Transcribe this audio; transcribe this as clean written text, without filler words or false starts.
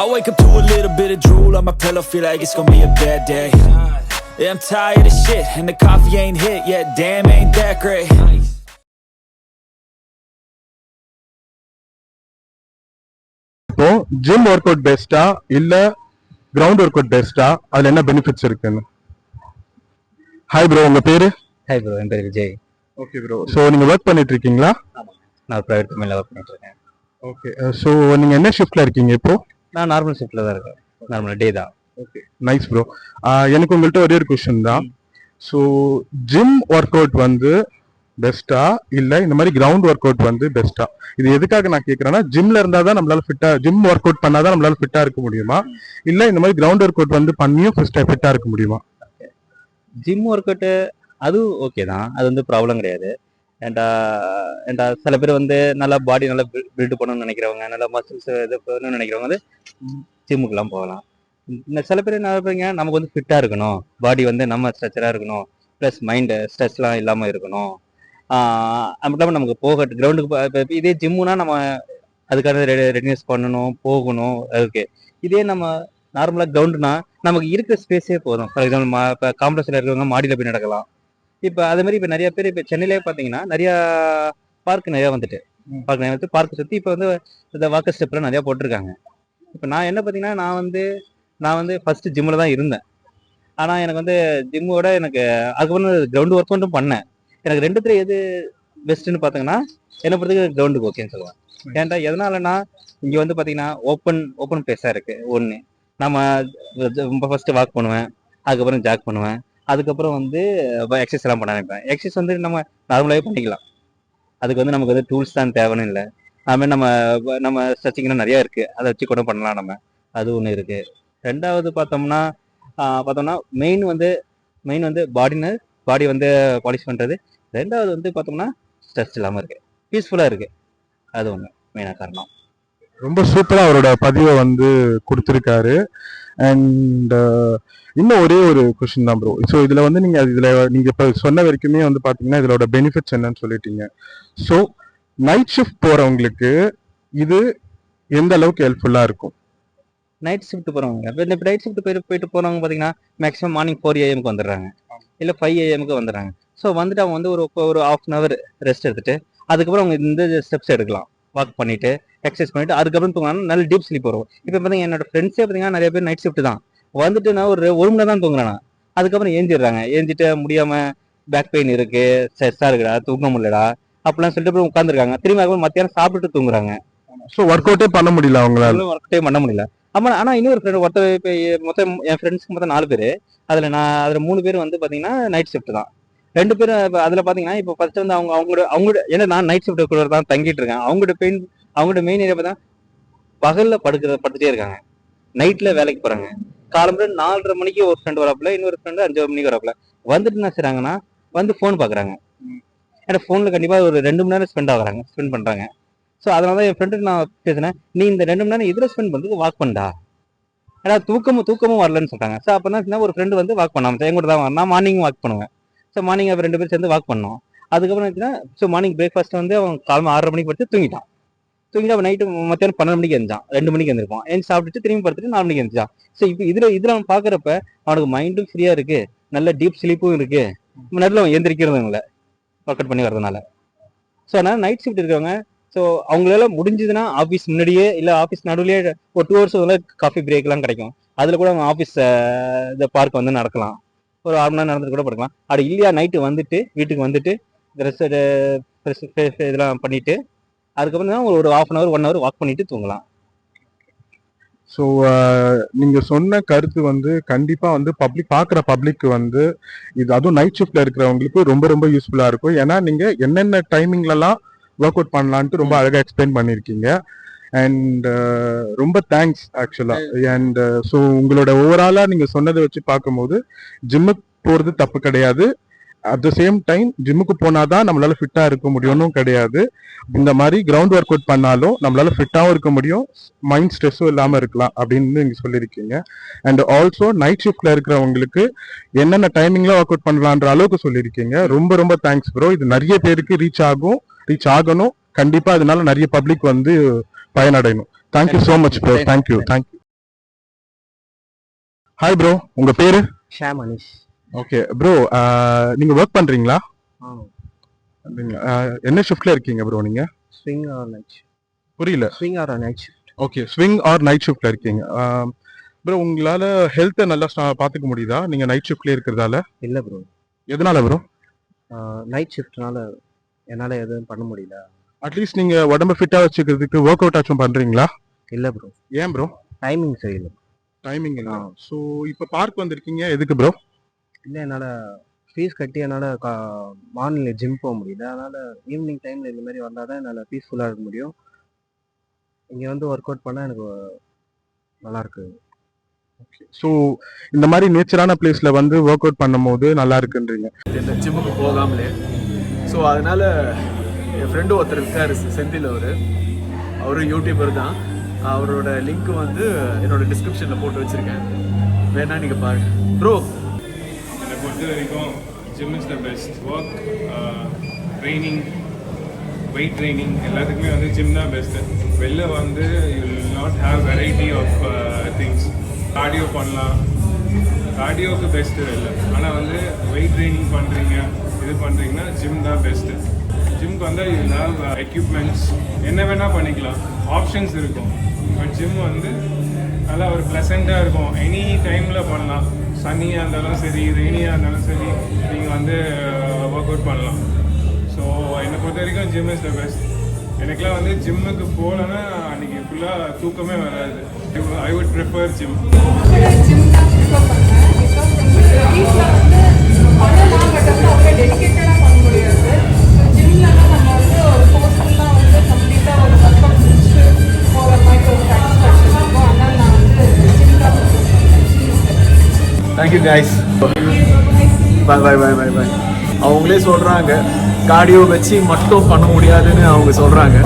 I wake up to a little bit of drool on my pillow, feel like it's gonna be a bad day. Yeah, I'm tired of shit, and the coffee ain't hit yet, damn, ain't that great. இப்போ gym work out பெஸ்டா இல்ல ground work out பெஸ்டா, அதுல என்ன benefits இருக்குன்னு? Hi bro, உங்க பேரு? Hi bro, என் பேர் விஜய். ஓகே ப்ரோ, ஸோ நீங்க ஒர்க் பண்ணிட்டு இருக்கீங்களா? நான் பிரைவேட் கம்பெனியில் ஒர்க் பண்ணிட்டு இருக்கேன். ஓகே, ஸோ நீங்க என்ன ஷிஃப்ட்ல இருக்கீங்க இப்போ? நான் நார்மல் ஷிஃப்ட்ல தான் இருக்கேன். நார்மல் டே தான். Okay, nice bro. எனக்கு உங்கள்கிட்ட ஒரே ஒரு கொஸ்டின் தான். ஸோ ஜிம் ஒர்க் அவுட் வந்து பெஸ்டா இல்ல இந்த மாதிரி கிரவுண்ட் ஒர்க் அவுட் வந்து பெஸ்டா? இது எதுக்காக நான் கேக்குறேன்னா, ஜிம்ல இருந்தா தான் நம்மளால ஃபிட்டா, ஜிம் ஒர்க் அவுட் பண்ணாதான் நம்மளால ஃபிட்டா இருக்க முடியுமா, இல்ல இந்த மாதிரி கிரவுண்ட் ஒர்க் அவுட் வந்து பண்ணியும் ஃபிட்டா இருக்க முடியுமா? ஜிம் ஒர்க் அவுட்டு அது ஓகே தான், அது வந்து ப்ராப்ளம் கிடையாது. ஏன்டா ஏன்டா சில பேர் வந்து நல்லா பாடி நல்லா பில்டு பண்ணணும்னு நினைக்கிறவங்க, நல்லா மசில்ஸ் இது பண்ணணும்னு நினைக்கிறவங்க வந்து ஜிம்முக்கெல்லாம் போகலாம். சில பேர் என்ன இருப்பீங்க, நமக்கு வந்து ஃபிட்டாக இருக்கணும், பாடி வந்து நம்ம ஸ்ட்ரக்சராக இருக்கணும், ப்ளஸ் மைண்டு ஸ்ட்ரெஸ்லாம் இல்லாமல் இருக்கணும். அது மட்டும் இல்லாமல் நமக்கு போக கிரவுண்டுக்கு இதே ஜிம்முனா நம்ம அதுக்கான ரெடினஸ் பண்ணணும், போகணும். ஓகே, இதே நம்ம நார்மலாக கிரவுண்டுனா நமக்கு இருக்கிற ஸ்பேஸே போதும். ஃபார் எக்ஸாம்பிள் இப்போ காம்ப்ளெக்ஸில் இருக்கிறவங்க மாடியில் போய் நடக்கலாம். இப்போ அதே மாதிரி இப்போ நிறைய பேர் இப்போ சென்னையிலே பார்த்தீங்கன்னா நிறையா பார்க் நிறையா வந்துட்டு பார்க் சுற்றி இப்போ வந்து இந்த வாக்கர் ஸ்டெப்லாம் நிறையா போட்டிருக்காங்க. இப்போ நான் என்ன பார்த்தீங்கன்னா, நான் வந்து ஃபர்ஸ்ட் ஜிம்மில் தான் இருந்தேன். ஆனால் எனக்கு வந்து ஜிம்மோட எனக்கு அதுக்கப்புறம் கிரவுண்டு ஒர்க் மட்டும் பண்ணேன். எனக்கு ரெண்டுத்துல எது பெஸ்ட்டுன்னு பார்த்தீங்கன்னா, என்னை பொறுத்தவரைக்கும் கிரவுண்டுக்கு ஓகேன்னு சொல்லுவேன். ஏன்டா எதனாலன்னா, இங்கே வந்து பார்த்தீங்கன்னா ஓப்பன் பிளேஸாக இருக்குது. ஒன்று நம்ம ஃபர்ஸ்ட் வாக் பண்ணுவேன், அதுக்கப்புறம் ஜாக் பண்ணுவேன், அதுக்கப்புறம் வந்து எக்ஸசைஸ் எல்லாம் பண்ண நினைப்பேன். எக்ஸசைஸ் வந்து நம்ம நார்மலாகவே பண்ணிக்கலாம். அதுக்கு வந்து நமக்கு வந்து டூல்ஸ் தான் தேவைன்னு இல்லை. அதுமாதிரி நம்ம ஸ்ட்ரெச்சிங்லாம் நிறையா இருக்குது, அதை வச்சு கூட பண்ணலாம் நம்ம. அது ஒன்று இருக்குது. ரெண்டாவது பார்த்தோம்னா மெயின் வந்து பாடி வந்து பாலிஷ் பண்ணுறது. ரெண்டாவது வந்து பார்த்தோம்னா ஸ்ட்ரெஸ் இல்லாமல் இருக்குது, பீஸ்ஃபுல்லாக இருக்குது. அது ஒன்று மெயினாக காரணம். ரொம்ப சூப்பரா அவரோட பதிவை வந்து கொடுத்துருக்காரு. அண்ட் இன்னும் ஒரே ஒரு கொஸ்டின் தான் ப்ரோ. ஸோ இதுல வந்து நீங்க இப்ப சொன்ன வரைக்குமே வந்து பாத்தீங்கன்னா இதோட பெனிஃபிட்ஸ் என்னன்னு சொல்லிட்டீங்க. ஸோ நைட் ஷிஃப்ட் போறவங்களுக்கு இது எந்த அளவுக்கு ஹெல்ப்ஃபுல்லா இருக்கும்? நைட் ஷிஃப்ட் போகிறவங்க இப்போ நைட் ஷிஃப்ட் போயிட்டு போகிறவங்க பார்த்தீங்கன்னா மேக்ஸிமம் மார்னிங் 4 AM வந்துடுறாங்க, இல்லை 5 AM வந்துடுறாங்க. ஸோ வந்துட்டு அவங்க வந்து ஒரு ½ hour ரெஸ்ட் எடுத்துட்டு அதுக்கப்புறம் அவங்க இந்த ஸ்டெப்ஸ் எடுக்கலாம், வாக் பண்ணிட்டு எக்ஸசைஸ் பண்ணிட்டு அதுக்கப்புறம் தூங்கினா நல்ல டீப் ஸ்லீப் வரும். இப்போ பார்த்தீங்கன்னா என்னோட ஃப்ரெண்ட்ஸே பார்த்தீங்கன்னா நிறைய பேர் நைட் ஷிஃப்ட் தான் வந்துட்டு நான் ஒரு மணி நேரம் தான் தூங்குறேன். அதுக்கப்புறம் ஏஞ்சிட்டு முடியாம பேக் பெயின் இருக்கு, ஸ்ட்ரெஸ்ஸாக இருக்குடா, தூங்க முடியலடா அப்படிலாம் சொல்லிட்டு அப்புறம் உட்காந்துருக்காங்க. திரும்பி அதுக்கப்புறம் மத்தியானம் சாப்பிட்டுட்டு தூங்குறாங்க. ஸோ ஒர்க் அவுட்டே பண்ண முடியல அவங்களால. ஒர்க் அவுட்டே பண்ண முடியல. ஆனால் இன்னொரு ஃப்ரெண்ட் ஒருத்தர் இப்போ மொத்தம் என் ஃப்ரெண்ட்ஸ்க்கு மொத்தம் 4 பேர். அதில் 3 பேர் வந்து பார்த்தீங்கன்னா நைட் ஷிஃப்ட் தான். 2 பேரும் இப்போ அதில் பார்த்தீங்கன்னா இப்போ ஃபர்ஸ்ட் வந்து அவங்களோட ஏன்னா நான் நைட் ஷிஃப்ட் கூட தான் தங்கிட்டு இருக்கேன். அவங்களோட மெயின் ஏரியா பார்த்தா பகலில் படுத்துட்டே இருக்காங்க, நைட்டில் வேலைக்கு போகிறாங்க. காலம்புற 4:30 மணிக்கு ஒரு ஃப்ரெண்ட் வராப்புல, இன்னொரு ஃப்ரெண்டு 5 மணிக்கு வராப்புல. வந்துட்டு என்ன செய்றாங்கன்னா வந்து ஃபோன் பார்க்குறாங்க. ஏன்னா ஃபோனில் கண்டிப்பாக ஒரு 2 மணி நேரம் ஸ்பெண்ட் பண்ணுறாங்க. ஸோ அதனால தான் என் ஃப்ரெண்டுக்கு நான் பேசுனேன், நீ இந்த 2 மணி நேரம் இதில் ஸ்பெண்ட் பண்ணுறதுக்கு வாக் பண்ணா, ஏன்னா தூக்கமும் வரலன்னு சொல்கிறாங்க. ஸோ அப்போ என்ன ஒரு ஃப்ரெண்டு வந்து வாக் பண்ணாமல் என் கூட தான் நான் மார்னிங் வாக் பண்ணுவேன். ஸோ மார்னிங் அப்போ 2 பேர் சேர்ந்து வாக் பண்ணோம். அதுக்கப்புறம் என்னச்சுன்னா, ஸோ மார்னிங் பிரேக்ஃபாஸ்ட் வந்து அவன் காலமாக 6:30 மணிக்கு படுத்து தூங்கிட்டான். அவன் நைட்டு மத்தியானம் 12 மணிக்கு எழுந்தான், 2 மணிக்கு எழுந்திருப்பான். எழுந்து சாப்பிட்டுட்டு திரும்பி படுத்துட்டு 4 மணிக்கு எழுந்தான். ஸோ இப்போ இதில் அவன் பார்க்குறப்ப அவனுக்கு மைண்டும் ஃப்ரீயாக இருக்கு, நல்ல டீப் ஸ்லீப்பும் இருக்கு, நல்ல அவன் எந்திரிக்கிறதும் இல்லை ஒர்க் அவுட் பண்ணி வரதுனால. ஸோ அதனால நைட் ஷிஃப்ட் இருக்கவங்க ஸோ அவங்களால முடிஞ்சதுன்னா ஆஃபீஸ் முன்னாடியே இல்லை ஆஃபீஸ் நடுவுலேயே ஒரு 2 hours காஃபி பிரேக்லாம் கிடைக்கும். அதில் கூட அவங்க ஆஃபீஸ் இந்த பார்க் வந்து நடக்கலாம், ஒரு 1/2 மணி நேரம் நடந்துட்டு கூட படுக்கலாம். அப்படி இல்லையா நைட்டு வந்துட்டு வீட்டுக்கு வந்துட்டு ட்ரெஸ் இதெல்லாம் பண்ணிட்டு அதுக்கப்புறம் தான் ஒரு ½ hour 1 hour வாக் பண்ணிட்டு தூங்கலாம். ஸோ நீங்க சொன்ன கருத்து வந்து கண்டிப்பா வந்து பார்க்குற பப்ளிக் வந்து இது, அதுவும் நைட் ஷிஃப்ட்ல இருக்கிறவங்களுக்கு ரொம்ப ரொம்ப யூஸ்ஃபுல்லா இருக்கும். ஏன்னா நீங்க என்னென்ன டைமிங்லலாம் ஒர்க் அவுட் பண்ணலான்ட்டு ரொம்ப அழகா எக்ஸ்பிளைன் பண்ணியிருக்கீங்க. அண்ட் ரொம்ப தேங்க்ஸ் ஆக்சுவலா. அண்ட் ஸோ உங்களோட ஓவராலா நீங்க சொன்னதை வச்சு பார்க்கும்போது ஜிம்முக்கு போறது தப்பு கிடையாது, அட் த சேம் டைம் ஜிம்முக்கு போனாதான் நம்மளால ஃபிட்டா இருக்க முடியும்னு கிடையாது. இந்த மாதிரி கிரவுண்ட் ஒர்க் அவுட் பண்ணாலும் நம்மளால ஃபிட்டாவும் இருக்க முடியும், மைண்ட் ஸ்ட்ரெஸ்ஸும் இல்லாம இருக்கலாம் அப்படின்னு நீங்க சொல்லியிருக்கீங்க. அண்ட் ஆல்சோ நைட் ஷிஃப்ட்ல இருக்கிறவங்களுக்கு என்னென்ன டைமிங்ல ஒர்க் அவுட் பண்ணலான்ற அளவுக்கு சொல்லியிருக்கீங்க. ரொம்ப ரொம்ப தேங்க்ஸ் ப்ரோ. இது நிறைய பேருக்கு ரீச் ஆகணும். கண்டிப்பா அதனால நிறைய பப்ளிக் வந்து பயனடையணும். Thank you so much bro. Thank you. Hi bro, உங்க பேரு? ஷாம் அனிஷ். ஓகே ப்ரோ, நீங்க ஒர்க் பண்றீங்களா? ஆ என்ன ஷிஃப்ட்ல இருக்கீங்க ப்ரோ நீங்க? Swing or night. புரியல. Swing or night shift. Okay, swing or night ஷிஃப்ட்ல இருக்கீங்க. ப்ரோ உங்களால ஹெல்த்தை நல்லா பாத்துக்க முடியுதா நீங்க நைட் ஷிஃப்ட்ல இருக்கிறதால? இல்லை ப்ரோ, எதனால ப்ரோ? நைட் ஷிஃப்ட்னால என்னால் எதுவும் பண்ண முடியல. அட்லீஸ்ட் நீங்க உடம்ப ஃபிட்டா வச்சுக்கிறதுக்கு ஒர்க் அவுட் ஆச்சும் பண்றீங்களா? இல்லை ப்ரோ, ஏன் ப்ரோ? டைமிங் சரியில்லை. டைமிங் இல்ல. ஸோ இப்போ பார்க் வந்திருக்கீங்க, எதுக்கு ப்ரோ? இல்லை, என்னால் ஃபீஸ் கட்டி என்னால் மார்னிங்கில் ஜிம் போக முடியல. அதனால் ஈவினிங் டைமில் இந்த மாதிரி வந்தால் தான் என்னால் பீஸ்ஃபுல்லாக இருக்க முடியும். இங்கே வந்து ஒர்க் அவுட் பண்ணால் எனக்கு நல்லாயிருக்கு. ஸோ இந்த மாதிரி நேச்சரான பிளேஸ்ல வந்து ஒர்க் அவுட் பண்ணும்போது நல்லா இருக்குன்றீங்க. இந்த ஜிம்முக்கு போகாமலே. ஸோ அதனால் என் ஃப்ரெண்டு ஒருத்தர் இருக்கார் செந்தில், அவரும் யூடியூபர் தான். அவரோட லிங்க் வந்து என்னோட டிஸ்கிரிப்ஷனில் போட்டு வச்சுருக்கேன், வேணா நீங்கள் பாருங்க. ப்ரோ, என்னை பொறுத்த வரைக்கும் gym is the best. Work, training, weight training எல்லாத்துக்குமே வந்து ஜிம் தான் பெஸ்ட்டு. வெளில வந்து you will not have variety of things. Cardio பண்ணலாம், கார்டியோவுக்கு பெஸ்ட்டு வெளில. ஆனால் வந்து வெயிட் ட்ரைனிங் பண்ணுறீங்க, இது பண்ணுறீங்கன்னா ஜிம் தான் பெஸ்ட்டு. ஜிம்க்கு வந்தால் யூ வில் ஹேவ் எக்யூப்மெண்ட்ஸ், என்ன வேணால் பண்ணிக்கலாம், ஆப்ஷன்ஸ் இருக்கும். பட் ஜிம் வந்து நல்லா ஒரு ப்ளசண்ட்டாக இருக்கும், எனி டைமில் பண்ணலாம். சன்னியாக இருந்தாலும் சரி, ரெய்னியாக இருந்தாலும் சரி, நீங்கள் வந்து ஒர்க் அவுட் பண்ணலாம். ஸோ என்னை பொறுத்த வரைக்கும் ஜிம் இஸ் த பெஸ்ட். எனக்குலாம் வந்து ஜிம்முக்கு போகலன்னா அன்றைக்கி ஃபுல்லாக தூக்கமே வராது. I would prefer gym. Gym தான் ப்ரிஃபர் பண்ணுவேன். பிகாஸ் வீட்டில் வந்து பண்ணலாம், பட் வந்து அவ்வளோ டெடிக்கேட்டடாக பண்ண முடியாது. ஜிம்லலாம் நம்ம வந்து ஒரு ஃபோர்ஸ்ஃபுல்லாக வந்து கம்ப்ளீட்டாக ஒரு ஒர்க் அவுட் முடிச்சுட்டு போகிற மாதிரி ஒரு சாட்டிஸ்ஃபேக்ஷன் இருக்கும். அதனால் நான் வந்து ஜிம் தான் ப்ரிஃபர் பண்ணுவேன். Thank you guys. Bye bye bye bye bye. அவங்களே சொல்கிறாங்க கார்டியோ வச்சு மட்டும் பண்ண முடியாதுன்னு அவங்க சொல்கிறாங்க.